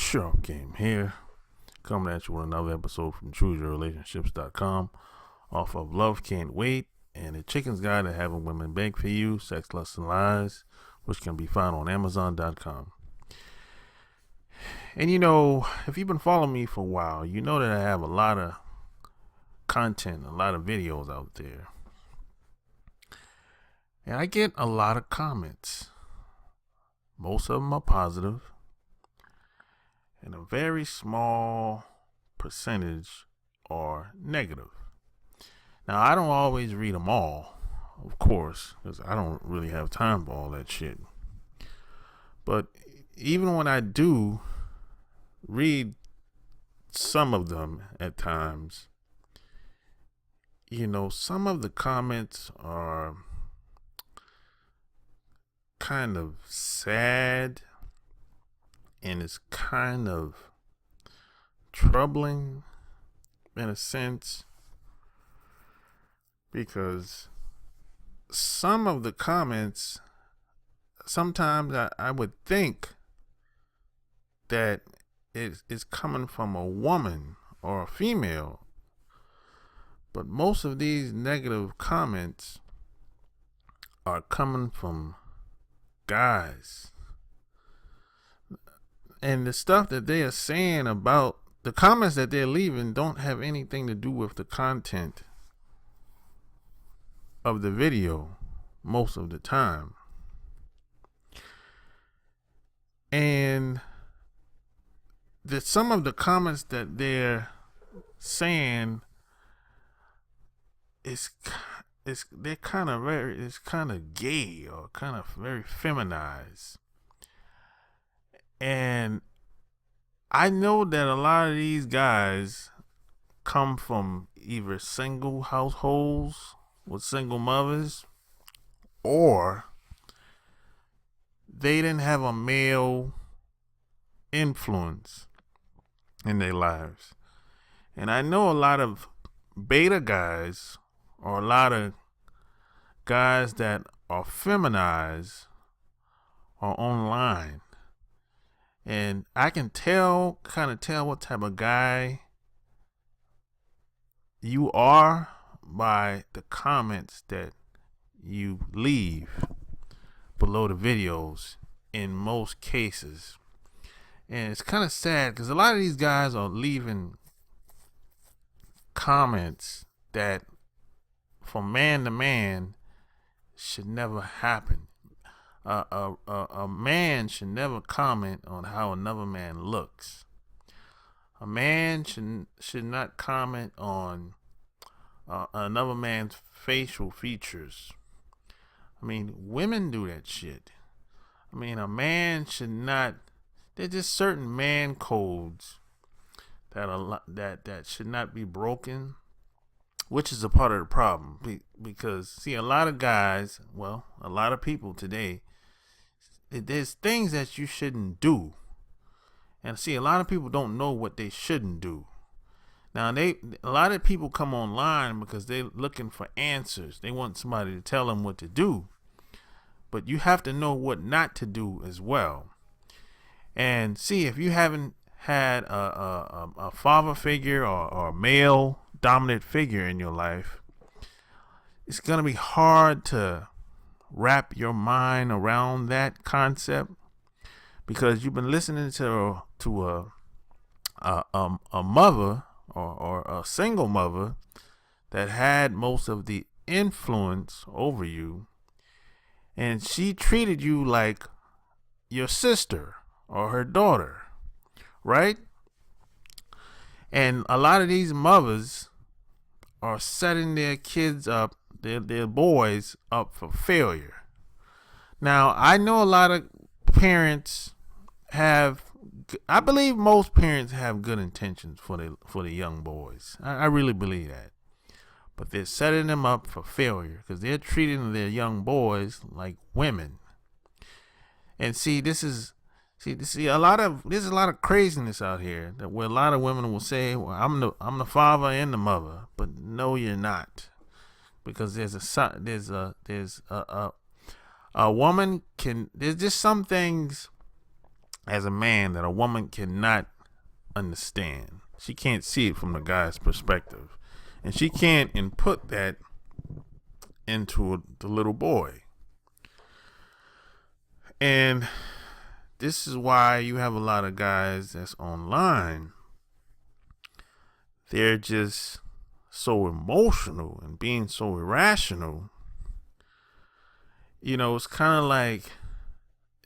Sharp Game here, coming at you with another episode from ChooseYourRelationships.com off of Love Can't Wait and The Chicken's Guide to Having Women Beg for You, Sex, Lust, and Lies, which can be found on Amazon.com. And if you've been following me for a while, you know that I have a lot of content, a lot of videos out there. And I get a lot of comments. Most of them are positive. And a very small percentage are negative. Now, I don't always read them all, of course, because I don't really have time for all that shit. But even when I do read some of them at times, some of the comments are kind of sad. And it's kind of troubling in a sense, because some of the comments, sometimes I would think that it's coming from a woman or a female, but most of these negative comments are coming from guys. And the stuff that they are saying about the comments that they're leaving don't have anything to do with the content of the video most of the time. And some of the comments that they're saying they're kind of gay or kind of very feminized. And I know that a lot of these guys come from either single households with single mothers, or they didn't have a male influence in their lives. And I know a lot of beta guys, or a lot of guys that are feminized, are online. And I can kind of tell what type of guy you are by the comments that you leave below the videos in most cases. And it's kind of sad because a lot of these guys are leaving comments that from man to man should never happen. A man should never comment on how another man looks. A man should not comment on another man's facial features. I mean, women do that shit. I mean, a man should not. There's just certain man codes that should not be broken, which is a part of the problem. Because see, a lot of guys, a lot of people today, there's things that you shouldn't do. And see, a lot of people don't know what they shouldn't do. Now, a lot of people come online because they're looking for answers. They want somebody to tell them what to do. But you have to know what not to do as well. And see, if you haven't had a father figure or a male dominant figure in your life, it's going to be hard to wrap your mind around that concept, because you've been listening to a mother or a single mother that had most of the influence over you, and she treated you like your sister or her daughter, right? And a lot of these mothers are setting their kids up, their boys up for failure. Now, I know a lot of parents I believe most parents have good intentions for the young boys. I really believe that. But they're setting them up for failure because they're treating their young boys like women. And see, there's a lot of craziness out here where a lot of women will say, "Well, I'm the father and the mother," but no, you're not. Because there's a woman there's just some things as a man that a woman cannot understand. She can't see it from the guy's perspective. And she can't input that into the little boy. And this is why you have a lot of guys that's online. They're just so emotional and being so irrational. You know, it's kind of like,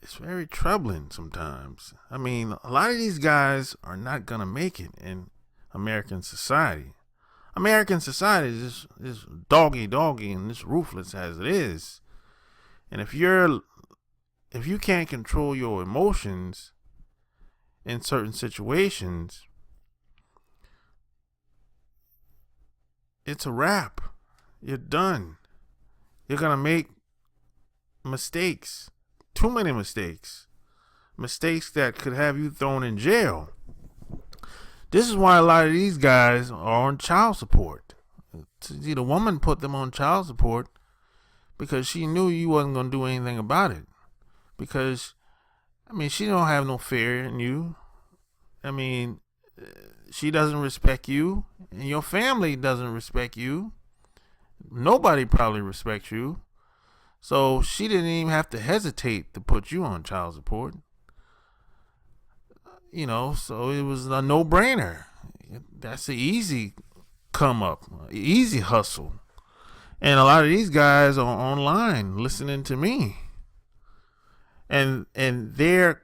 it's very troubling sometimes. I mean, a lot of these guys are not going to make it in American society. American society is just doggy and this ruthless as it is. And if you can't control your emotions in certain situations, it's a wrap. You're done. You're going to make mistakes. Too many mistakes. Mistakes that could have you thrown in jail. This is why a lot of these guys are on child support. See, the woman put them on child support because she knew you wasn't going to do anything about it. Because, I mean, she don't have no fear in you. I mean, she doesn't respect you, and your family doesn't respect you. Nobody probably respects you. So she didn't even have to hesitate to put you on child support. You know, so it was a no-brainer. That's an easy come up, easy hustle. And a lot of these guys are online listening to me. And they're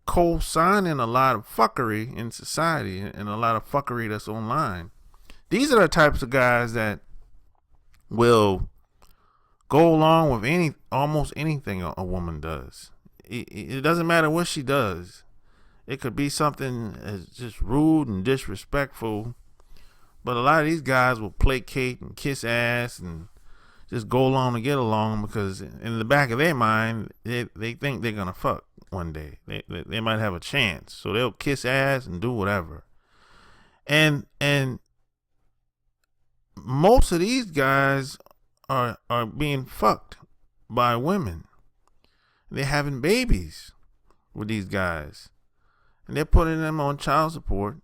co-signing a lot of fuckery in society and a lot of fuckery that's online. These are the types of guys that will go along with almost anything a woman does. It doesn't matter what she does. It could be something as just rude and disrespectful, but a lot of these guys will placate and kiss ass and just go along to get along because in the back of their mind, they think they're gonna fuck one day. They might have a chance, so they'll kiss ass and do whatever. And most of these guys are being fucked by women. They're having babies with these guys. And they're putting them on child support.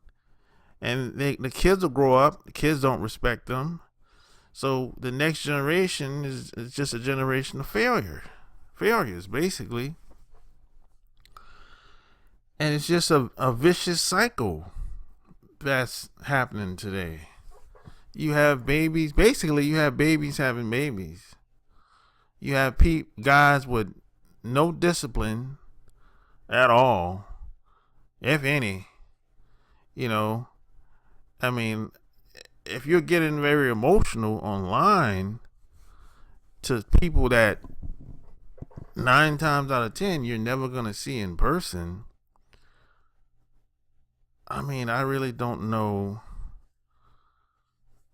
And the kids will grow up. The kids don't respect them. So the next generation is just a generation of failures, basically. And it's just a vicious cycle that's happening today. You have babies. Basically, you have babies having babies. You have guys with no discipline at all, if any. You know, I mean, if you're getting very emotional online to people that 9 times out of 10 you're never going to see in person, I mean, I really don't know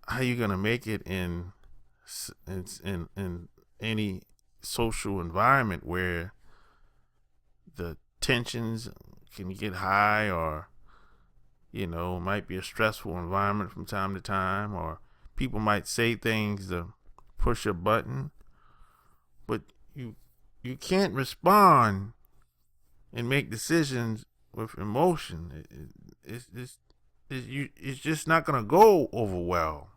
how you're going to make it in any social environment where the tensions can get high, or you know, might be a stressful environment from time to time, or people might say things to push a button, but you can't respond and make decisions with emotion. It's just not gonna go over well,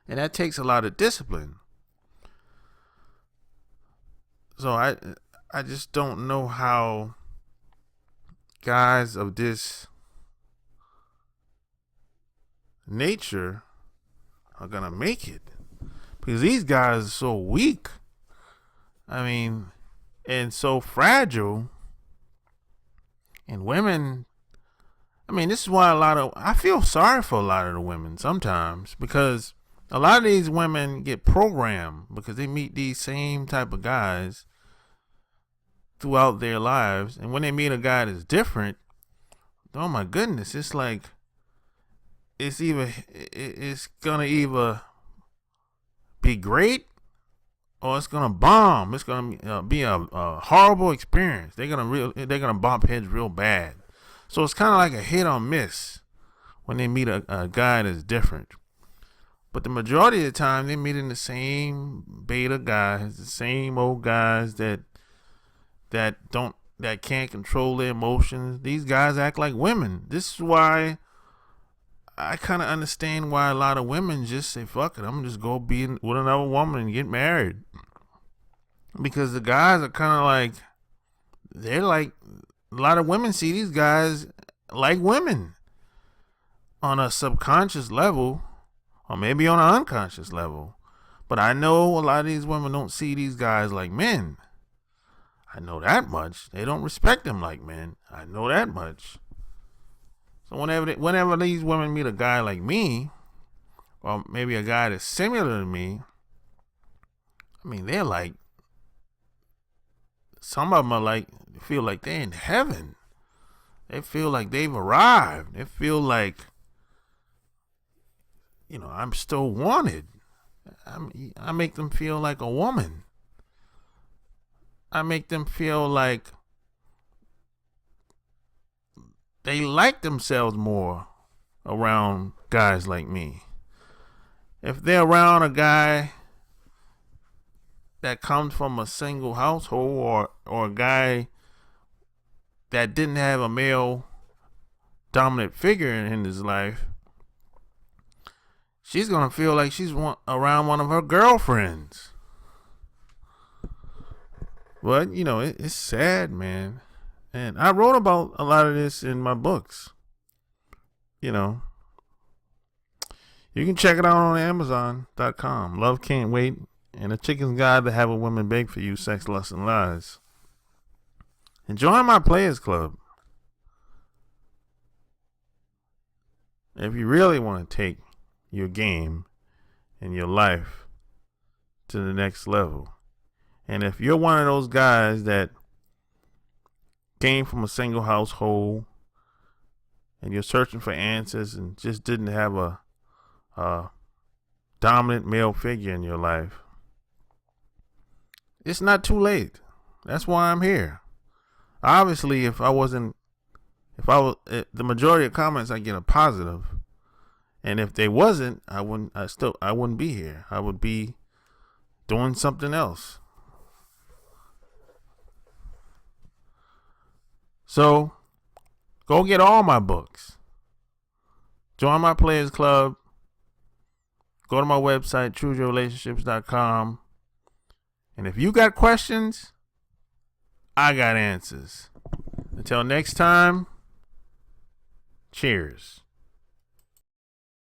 and that takes a lot of discipline. So I just don't know how guys of this nature are gonna make it, because these guys are so weak. I mean, and so fragile. And women, I mean, this is why I feel sorry for a lot of the women sometimes, because a lot of these women get programmed because they meet these same type of guys throughout their lives, and when they meet a guy that's different, oh my goodness, it's like it's gonna either be great or it's gonna bomb. It's gonna be a horrible experience. They're gonna bump heads real bad. So it's kind of like a hit or miss when they meet a guy that's different. But the majority of the time, they're meeting the same beta guys, the same old guys that that can't control their emotions. These guys act like women. This is why I kind of understand why a lot of women just say, fuck it, I'm gonna just go be with another woman and get married. Because the guys are kind of like, they're like, a lot of women see these guys like women on a subconscious level, or maybe on an unconscious level. But I know a lot of these women don't see these guys like men. I know that much. They don't respect them like men. I know that much. So whenever these women meet a guy like me, or maybe a guy that's similar to me, I mean, they're like, some of them are like, feel like they're in heaven. They feel like they've arrived. They feel like, I'm still wanted. I make them feel like a woman. I make them feel like they like themselves more around guys like me. If they're around a guy that comes from a single household, or a guy that didn't have a male dominant figure in his life, she's going to feel like she's around one of her girlfriends. But, it's sad, man. And I wrote about a lot of this in my books. You can check it out on Amazon.com. Love Can't Wait, and A Chicken's Guide to Have a Woman Beg for You, Sex, Lust, and Lies. And join my Players Club. If you really want to take your game and your life to the next level. And if you're one of those guys that came from a single household and you're searching for answers and just didn't have a dominant male figure in your life, it's not too late. That's why I'm here. Obviously, if the majority of comments I get are positive, and if they wasn't, I wouldn't be here. I would be doing something else. So, go get all my books. Join my Players Club. Go to my website, chooseyourrelationships.com. And if you got questions, I got answers. Until next time, cheers.